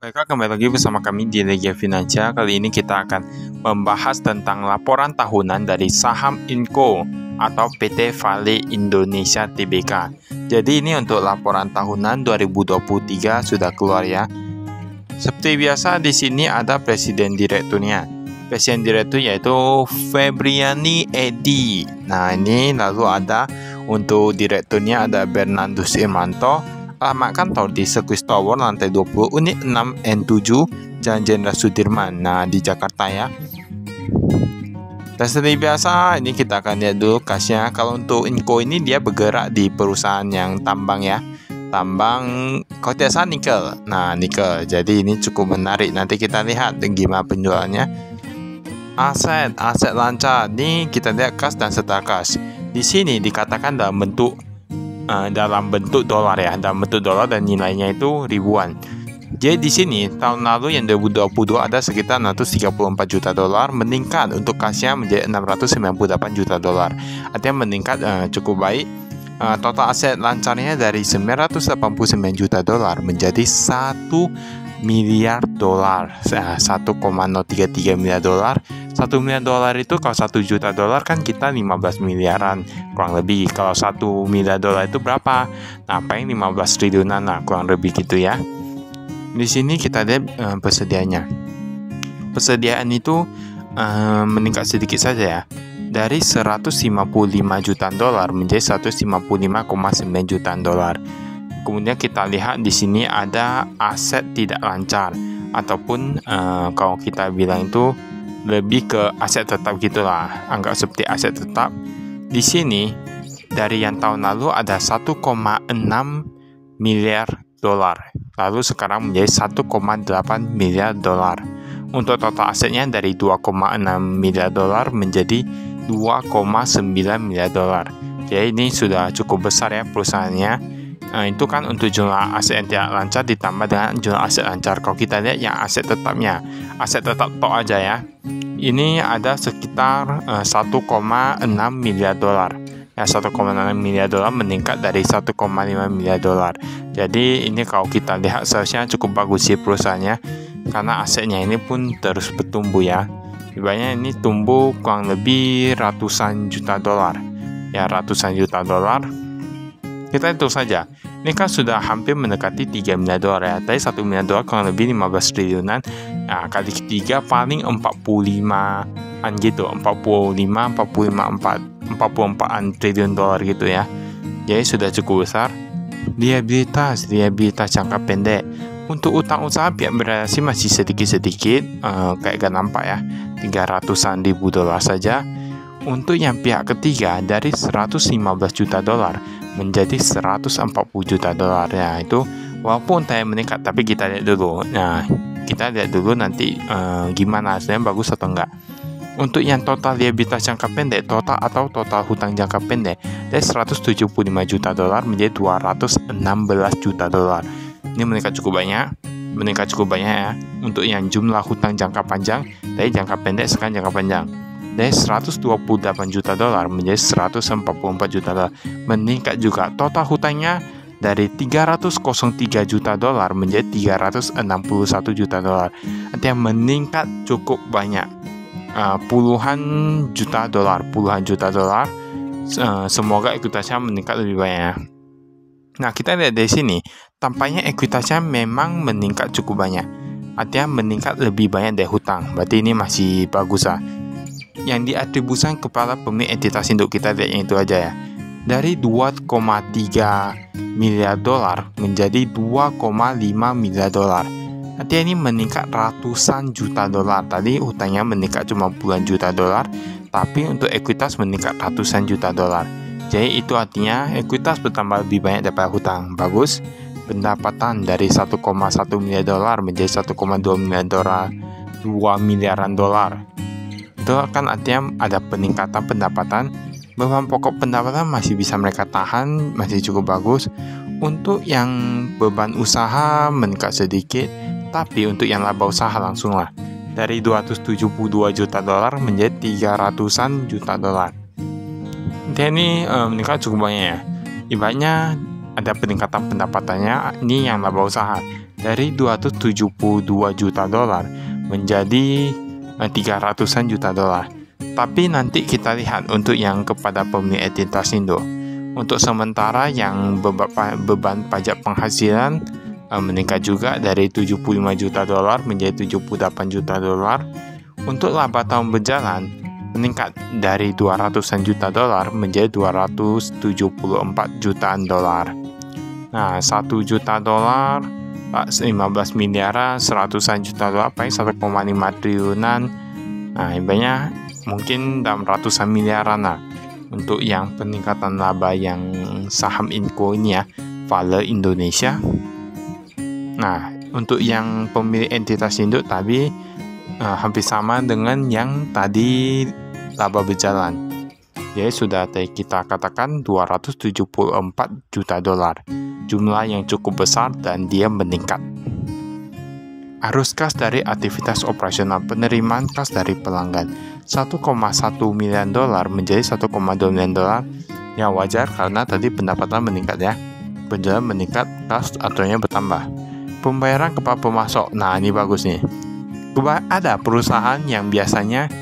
Baiklah, kembali lagi bersama kami di Legia Finansial. Kali ini kita akan membahas tentang laporan tahunan dari saham Inco atau PT Vale Indonesia Tbk. Jadi ini untuk laporan tahunan 2023 sudah keluar ya. Seperti biasa di sini ada presiden direkturnya. Presiden direktur yaitu Febriani Edi. Nah, ini lalu ada untuk direkturnya ada Bernardus Irmanto. Alamat kantor di Sirkuit Tower lantai 20 unit 6 N7 Jalan Jenderal Sudirman. Nah, di Jakarta ya. Dan seperti biasa ini kita akan lihat dulu kasnya. Kalau untuk Inco ini dia bergerak di perusahaan yang tambang ya. Tambang kalau tidak salah nikel. Nah, nikel. Jadi ini cukup menarik. Nanti kita lihat gimana penjualannya. Aset lancar. Ini kita lihat kas dan setar kas. Di sini dikatakan dalam bentuk dolar ya, dalam bentuk dolar dan nilainya itu ribuan. Jadi di sini tahun lalu yang 2022 ada sekitar 634 juta dolar, meningkat untuk kasnya menjadi 698 juta dolar. Artinya meningkat cukup baik. Total aset lancarnya dari 989 juta dolar menjadi 1 miliar dolar. 1,033 miliar dolar. 1 miliar dolar itu kalau 1 juta dolar kan kita 15 miliaran kurang lebih. Kalau 1 miliar dolar itu berapa? Nah, paling 15 triliunan lah kurang lebih gitu ya. Di sini kita lihat persediaannya. Persediaan itu meningkat sedikit saja ya. Dari 155 juta dolar menjadi 155,9 juta dolar. Kemudian kita lihat di sini ada aset tidak lancar ataupun kalau kita bilang itu lebih ke aset tetap gitulah, anggap seperti aset tetap. Di sini dari yang tahun lalu ada 1,6 miliar dolar, lalu sekarang menjadi 1,8 miliar dolar. Untuk total asetnya dari 2,6 miliar dolar menjadi 2,9 miliar dolar. Jadi ini sudah cukup besar ya perusahaannya. Itu kan untuk jumlah aset yang tidak lancar ditambah dengan jumlah aset lancar. Kalau kita lihat yang aset tetapnya, aset tetap tok aja ya, ini ada sekitar 1,6 miliar dolar. Ya, 1,6 miliar dolar meningkat dari 1,5 miliar dolar. Jadi ini kalau kita lihat seharusnya cukup bagus sih perusahaannya, karena asetnya ini pun terus bertumbuh ya. Ibaratnya ini tumbuh kurang lebih ratusan juta dolar. Ya, ratusan juta dolar. Kita hitung saja. Ini kan sudah hampir mendekati 3 miliar dolar ya. Tadi 1 miliar dolar kurang lebih 15 triliunan. Nah, kali ketiga paling 45-an gitu. 44-an triliun dolar gitu ya. Jadi sudah cukup besar. Liabilitas jangka pendek. Untuk utang usaha pihak bereaksi masih sedikit-sedikit. Kayak gak nampak ya. 300-an ribu dolar saja. Untuk yang pihak ketiga dari 115 juta dolar menjadi 140 juta dolar ya. Itu walaupun tren meningkat, tapi kita lihat dulu. Nah, kita lihat dulu nanti gimana hasilnya, bagus atau enggak. Untuk yang total liabilitas jangka pendek, total hutang jangka pendek dari 175 juta dolar menjadi 216 juta dolar. Ini meningkat cukup banyak ya. Untuk yang jumlah hutang jangka panjang dari jangka pendek sekarang jangka panjang dari 128 juta dolar menjadi 144 juta dolar, meningkat juga. Total hutangnya dari 303 juta dolar menjadi 361 juta dolar. Artinya meningkat cukup banyak, puluhan juta dolar. Semoga ekuitasnya meningkat lebih banyak. Nah, kita lihat dari sini, tampaknya ekuitasnya memang meningkat cukup banyak. Artinya meningkat lebih banyak dari hutang. Berarti ini masih bagus lah. Yang diatribusikan kepada pemilik entitas induk, kita lihat yang itu aja ya. Dari 2,3 miliar dolar menjadi 2,5 miliar dolar. Artinya ini meningkat ratusan juta dolar. Tadi hutangnya meningkat cuma puluhan juta dolar, tapi untuk ekuitas meningkat ratusan juta dolar. Jadi itu artinya ekuitas bertambah lebih banyak daripada hutang. Bagus. Pendapatan dari 1,1 miliar dolar menjadi 1,2 miliar dolar, 2 miliaran dolar. Itu akan artinya ada peningkatan pendapatan. Beban pokok pendapatan masih bisa mereka tahan, masih cukup bagus. Untuk yang beban usaha meningkat sedikit, tapi untuk yang laba usaha langsung lah dari 272 juta dolar menjadi 300-an juta dolar. Ini meningkat cukup banyak ya. Ibaratnya ada peningkatan pendapatannya, ini yang laba usaha dari 272 juta dolar menjadi 300-an juta dolar. Tapi nanti kita lihat untuk yang kepada pemilik entitas Indo. Untuk sementara yang beban pajak penghasilan meningkat juga dari 75 juta dolar menjadi 78 juta dolar. Untuk laba tahun berjalan meningkat dari 200-an juta dolar menjadi 274 jutaan dolar. Nah, 1 juta dolar, 15 miliaran, 100-an juta dolar, paling 1,5 triliunan. Nah, banyak mungkin dalam ratusan miliaran lah untuk yang peningkatan laba yang saham Inco ini ya, Vale Indonesia. Nah, untuk yang pemilik entitas induk tadi hampir sama dengan yang tadi laba berjalan. Jadi sudah kita katakan 274 juta dolar. Jumlah yang cukup besar dan dia meningkat. Arus kas dari aktivitas operasional, penerimaan kas dari pelanggan 1,1 miliar dolar menjadi 1,2 miliar dolar. Ya wajar karena tadi pendapatan meningkat ya. Penjualan meningkat, kas aturannya bertambah. Pembayaran kepada pemasok. Nah, ini bagus nih. Ada perusahaan yang biasanya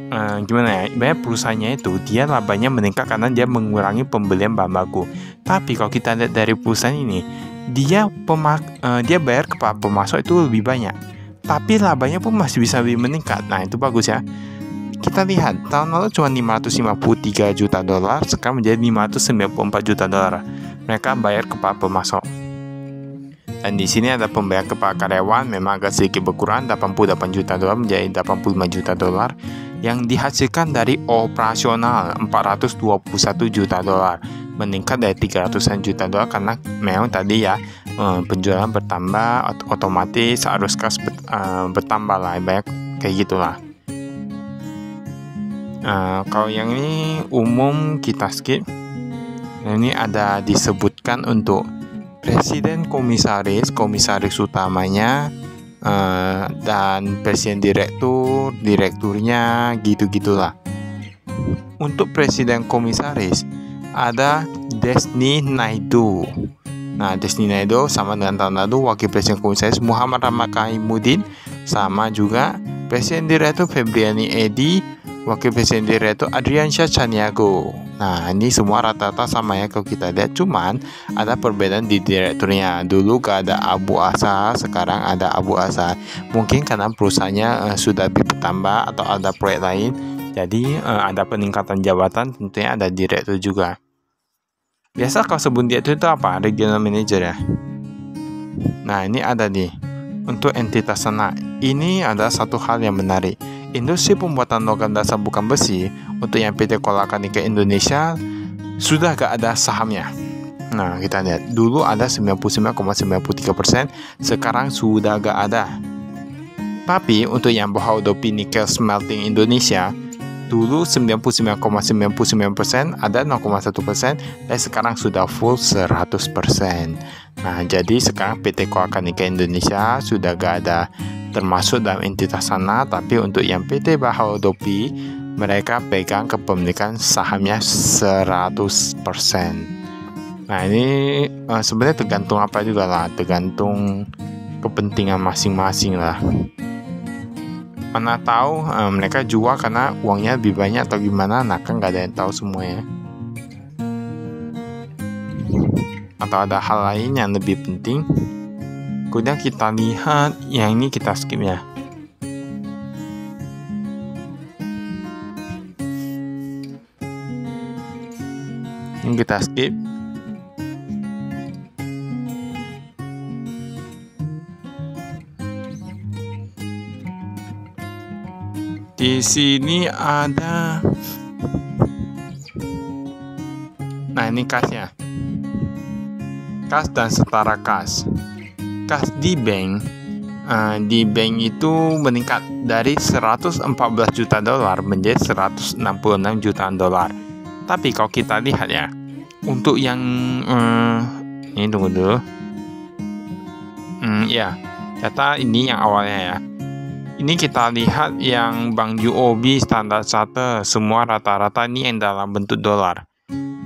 banyak perusahaannya itu dia labanya meningkat karena dia mengurangi pembelian bahan baku. Tapi kalau kita lihat dari perusahaan ini, dia bayar kepada pemasok itu lebih banyak, tapi labanya pun masih bisa lebih meningkat. Nah, itu bagus ya. Kita lihat tahun lalu cuma 553 juta dolar, sekarang menjadi 594 juta dolar. Mereka bayar kepada pemasok. Dan di sini ada pembayaran kepada karyawan memang agak sedikit berkurang, 88 juta dolar menjadi 85 juta dolar. Yang dihasilkan dari operasional 421 juta dolar, meningkat dari 300-an juta dolar karena memang tadi ya penjualan bertambah, otomatis arus kas bertambah lah, banyak kayak gitulah. Kalau yang ini umum kita skip. Ini ada disebutkan untuk presiden komisaris utamanya, dan presiden direkturnya gitu-gitulah. Untuk presiden komisaris ada Desni Naidu. Nah, Desni Naidu sama dengan tahun lalu. Wakil presiden komisaris Muhammad Ramakaimuddin, sama juga. Presiden direktur Febriani Edi, wakil presiden direktur Adriansyah Chaniago. Nah, ini semua rata-rata sama ya kalau kita lihat, cuman ada perbedaan di direkturnya. Dulu gak ada Abu Asa, sekarang ada Abu Asa. Mungkin karena perusahaannya sudah lebih bertambah atau ada proyek lain, jadi ada peningkatan jabatan, tentunya ada direktur juga. Biasa kalau sebut direktur itu apa? Regional manager ya. Nah, ini ada nih untuk entitas sana. Ini ada satu hal yang menarik. Industri pembuatan logam dasar bukan besi untuk yang PT Kolakanika Indonesia sudah gak ada sahamnya. Nah, kita lihat dulu ada 99,93%, sekarang sudah gak ada. Tapi untuk yang Bahaudopi Nickel Smelting Indonesia dulu 99,99%, ada 0,1%, dan sekarang sudah full 100%. Nah, jadi sekarang PT Kolakanika Indonesia sudah gak ada termasuk dalam entitas sana, tapi untuk yang PT Bahaudopi mereka pegang kepemilikan sahamnya 100%. Nah, ini sebenarnya tergantung apa juga lah, tergantung kepentingan masing-masing lah. Mana tahu mereka jual karena uangnya lebih banyak atau gimana, nah kan gak ada yang tahu semuanya. Atau ada hal lain yang lebih penting. Kemudian kita lihat yang ini, kita skip ya. Ini kita skip. Di sini ada. Nah, ini kasnya. Kas dan setara kas. Kas di bank itu meningkat dari 114 juta dolar menjadi 166 jutaan dolar. Tapi kalau kita lihat ya, untuk yang ini tunggu dulu. Ya, data ini yang awalnya ya. Ini kita lihat yang Bank UOB, Standard Chartered, semua rata-rata ini yang dalam bentuk dolar.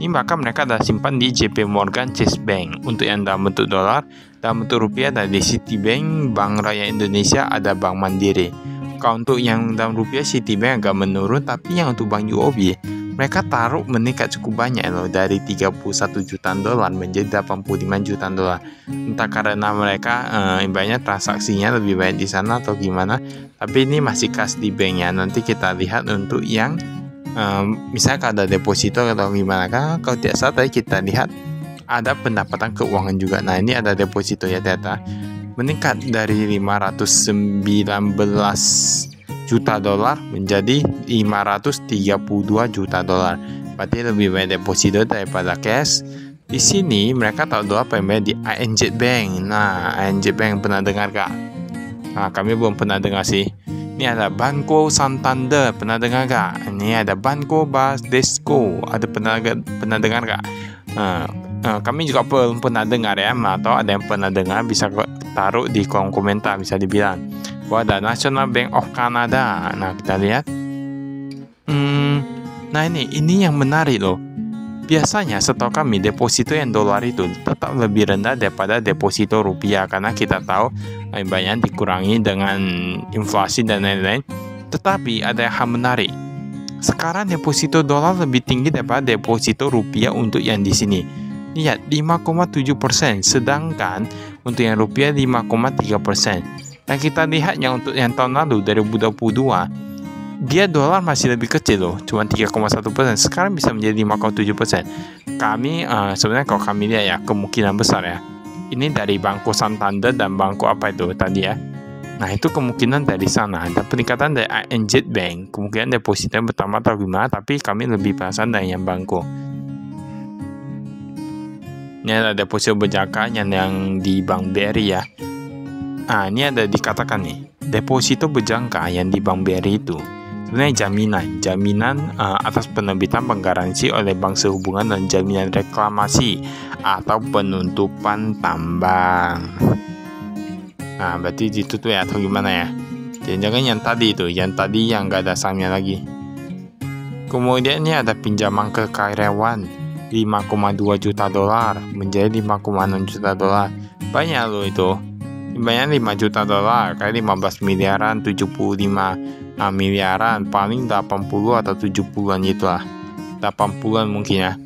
Ini bahkan mereka ada simpan di JP Morgan Chase Bank untuk yang dalam bentuk dolar. Dalam bentuk rupiah ada di Citibank, Bank Rakyat Indonesia, ada Bank Mandiri. Kalau untuk yang dalam rupiah Citibank agak menurun, tapi yang untuk Bank UOB mereka taruh meningkat cukup banyak loh, dari 31 jutaan dolar menjadi 85 jutaan dolar. Entah karena mereka banyak transaksinya lebih banyak di sana atau gimana, tapi ini masih kas di banknya. Nanti kita lihat untuk yang misalnya ada deposito atau gimana kan. Kalau tidak salah tadi kita lihat ada pendapatan keuangan juga. Nah ini ada deposito ya, data meningkat dari 519 juta dolar menjadi 532 juta dolar. Berarti lebih banyak deposito daripada cash. Di sini mereka tahu dolar paling di ING Bank. Nah, ING Bank pernah dengar gak? Nah, kami belum pernah dengar sih. Ini ada Banco Santander, pernah dengar gak? Ini ada Banco Bradesco, ada pernah dengar gak? Kami juga belum pernah dengar ya. Atau ada yang pernah dengar bisa taruh di kolom komentar, bisa dibilang. Ada National Bank of Canada. Nah kita lihat. Nah ini yang menarik loh. Biasanya setahu kami deposito yang dolar itu tetap lebih rendah daripada deposito rupiah, karena kita tahu banyak dikurangi dengan inflasi dan lain-lain. Tetapi ada hal menarik. Sekarang deposito dolar lebih tinggi daripada deposito rupiah untuk yang di sini. Lihat 5,7%, sedangkan untuk yang rupiah 5,3%. Dan kita lihat yang untuk yang tahun lalu 2022 dia dolar masih lebih kecil loh, cuma 3,1%. Sekarang bisa menjadi 5,7%. Kami sebenarnya kalau kami lihat ya, kemungkinan besar ya, ini dari Banco Santander dan Banco apa itu tadi ya. Nah itu kemungkinan dari sana. Dan peningkatan dari ING Bank, kemungkinan depositnya bertambah atau gimana, tapi kami lebih penasaran dari yang Banco. Ini ada deposito berjangka yang di Bank BRI ya. Nah, ini ada dikatakan nih, deposito berjangka yang di Bank BRI itu sebenarnya jaminan atas penerbitan penggaransi oleh bank sehubungan dan jaminan reklamasi atau penutupan tambang. Nah, berarti ditutup ya atau gimana ya? Jangan-jangan yang tadi yang nggak ada sahamnya lagi. Kemudian ini ada pinjaman ke karyawan 5,2 juta dolar menjadi 5,6 juta dolar. Banyak loh itu. Banyak 5 juta dolar, kayak 15 miliaran, 75 miliaran, paling 80 atau 70-an gitu lah. 80-an mungkin ya.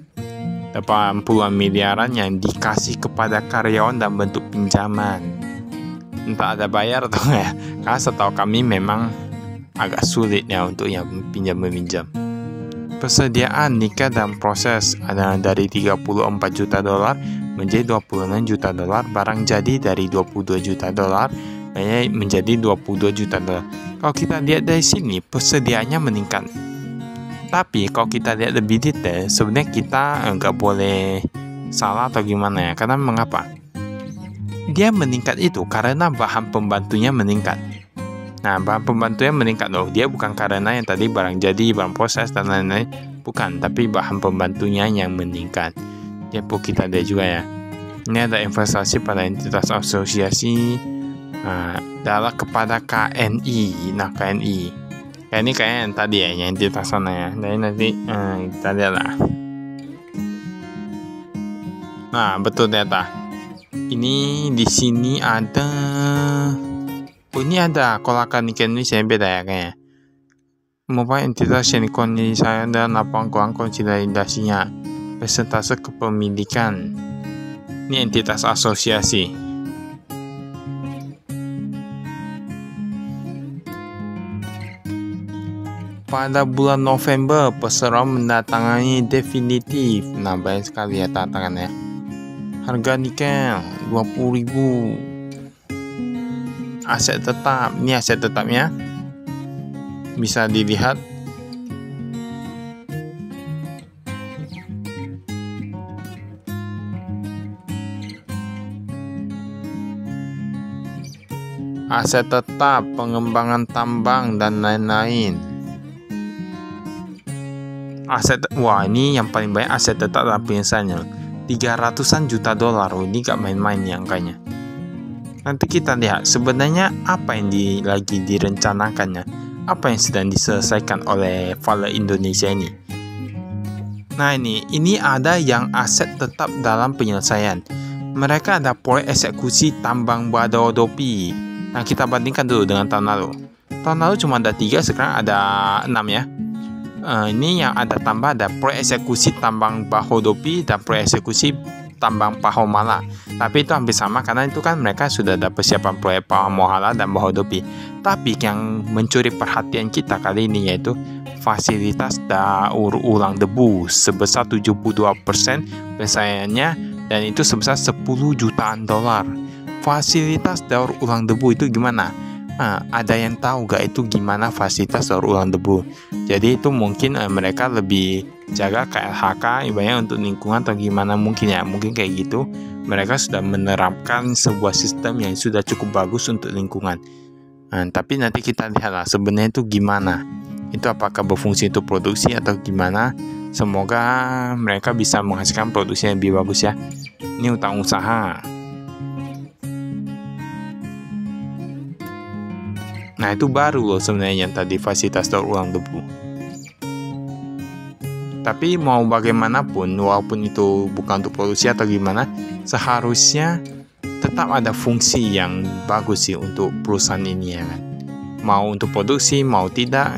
80-an miliaran yang dikasih kepada karyawan dalam bentuk pinjaman. Entah ada bayar atau enggak ya. Karena setahu kami memang agak sulit ya untuk yang pinjam-meminjam. Persediaan nikah dan proses ada dari 34 juta dolar menjadi 26 juta dolar, barang jadi dari 22 juta dolar menjadi 22 juta dolar. Kalau kita lihat dari sini persediaannya meningkat. Tapi kalau kita lihat lebih detail, sebenarnya kita nggak boleh salah atau gimana ya. Karena mengapa? Dia meningkat itu karena bahan pembantunya meningkat. Nah, bahan pembantunya meningkat loh. Dia bukan karena yang tadi barang jadi, barang proses dan lain-lain. Bukan, tapi bahan pembantunya yang meningkat. Ya, perlu kita lihat juga ya. Ini ada investasi pada entitas asosiasi dalam kepada KNI. Nah, KNI kayaknya yang tadi ya, yang entitas sana ya. Nanti kita lihat lah. Nah, betul ternyata. Ini di sini ada. Oh, ini ada kolakan ikan Indonesia yang beda ya kayaknya. Merupakan entitas yang dikoordinasikan dan laporan konsolidasinya. Persentase kepemilikan. Ini entitas asosiasi. Pada bulan November, peserta mendatangani definitif. Nah, banyak sekali ya tantangannya. Harga nikel 20.000. Aset tetap. Ini aset tetapnya. Bisa dilihat. Aset tetap, pengembangan tambang dan lain-lain. Wah ini yang paling banyak aset tetap dalam penyelesaiannya 300-an juta dolar. Ini gak main-main ya angkanya. Nanti kita lihat sebenarnya apa yang lagi direncanakannya, apa yang sedang diselesaikan oleh Vale Indonesia ini. Nah ini ada yang aset tetap dalam penyelesaian. mereka ada proyek eksekusi tambang Bahodopi. Nah, kita bandingkan dulu dengan tahun lalu. Tahun lalu cuma ada 3, sekarang ada 6 ya. Ini yang ada tambah, ada proyek eksekusi tambang Bahodopi dan proyek eksekusi tambang Pahomala. Tapi itu hampir sama karena itu kan mereka sudah ada persiapan proyek Pahomala dan Bahodopi. Tapi yang mencuri perhatian kita kali ini yaitu fasilitas daur ulang debu sebesar 72% penyelesaiannya, dan itu sebesar 10 jutaan dolar. Fasilitas daur ulang debu itu gimana? Ada yang tahu gak itu gimana fasilitas daur ulang debu? Jadi itu mungkin mereka lebih jaga KLHK ibaratnya untuk lingkungan atau gimana mungkin ya. Mungkin kayak gitu. Mereka sudah menerapkan sebuah sistem yang sudah cukup bagus untuk lingkungan. Tapi nanti kita lihatlah sebenarnya itu gimana. Itu apakah berfungsi untuk produksi atau gimana. Semoga mereka bisa menghasilkan produksi yang lebih bagus ya. Ini utang usaha. Nah, itu baru loh sebenarnya yang tadi fasilitas daur ulang debu. Tapi mau bagaimanapun, walaupun itu bukan untuk produksi atau gimana, seharusnya tetap ada fungsi yang bagus sih untuk perusahaan ini ya kan. Mau untuk produksi, mau tidak.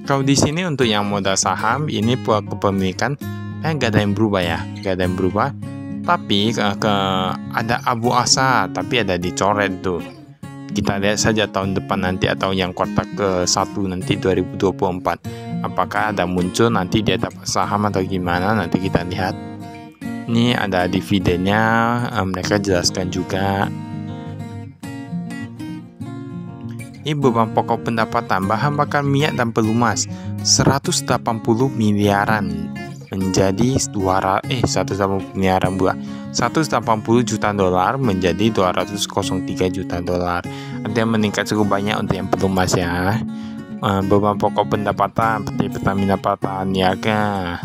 Kalau di sini untuk yang modal saham, ini kepemilikan nggak ada yang berubah ya, nggak ada yang berubah. Tapi ada abu asa, tapi ada dicoret tuh. Kita lihat saja tahun depan nanti atau yang kuartal ke-1 nanti 2024. Apakah ada muncul nanti dia dapat saham atau gimana, nanti kita lihat. Ini ada dividennya, mereka jelaskan juga. Ini beban pokok pendapatan bahan bakar minyak dan pelumas 180 miliaran menjadi 180 miliaran buah. 180 juta dolar menjadi 203 juta dolar. Artinya meningkat cukup banyak untuk yang pelumas ya. Beban pokok pendapatan seperti Pertamina Prataniaga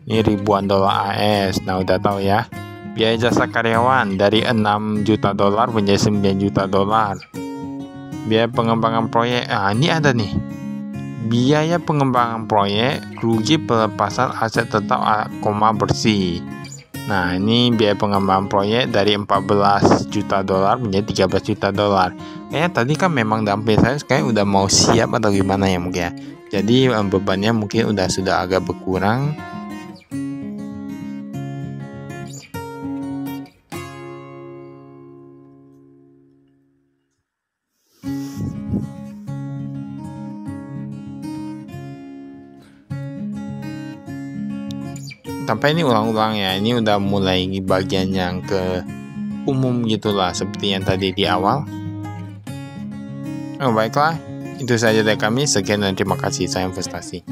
ini ribuan dolar AS. Nah, udah tahu ya. Biaya jasa karyawan dari 6 juta dolar menjadi 9 juta dolar. Biaya pengembangan proyek, ini ada nih. Biaya pengembangan proyek, rugi pelepasan aset tetap koma bersih. Nah, ini biaya pengembangan proyek dari 14 juta dolar menjadi 13 juta dolar. Kayaknya tadi kan memang dalam saya kayak udah mau siap atau gimana ya mungkin ya. Jadi bebannya mungkin sudah agak berkurang. Sampai ini ulang-ulang ya, ini udah mulai bagian yang ke umum gitulah seperti yang tadi di awal. Baiklah, itu saja dari kami. Sekian dan terima kasih. Saya investasi.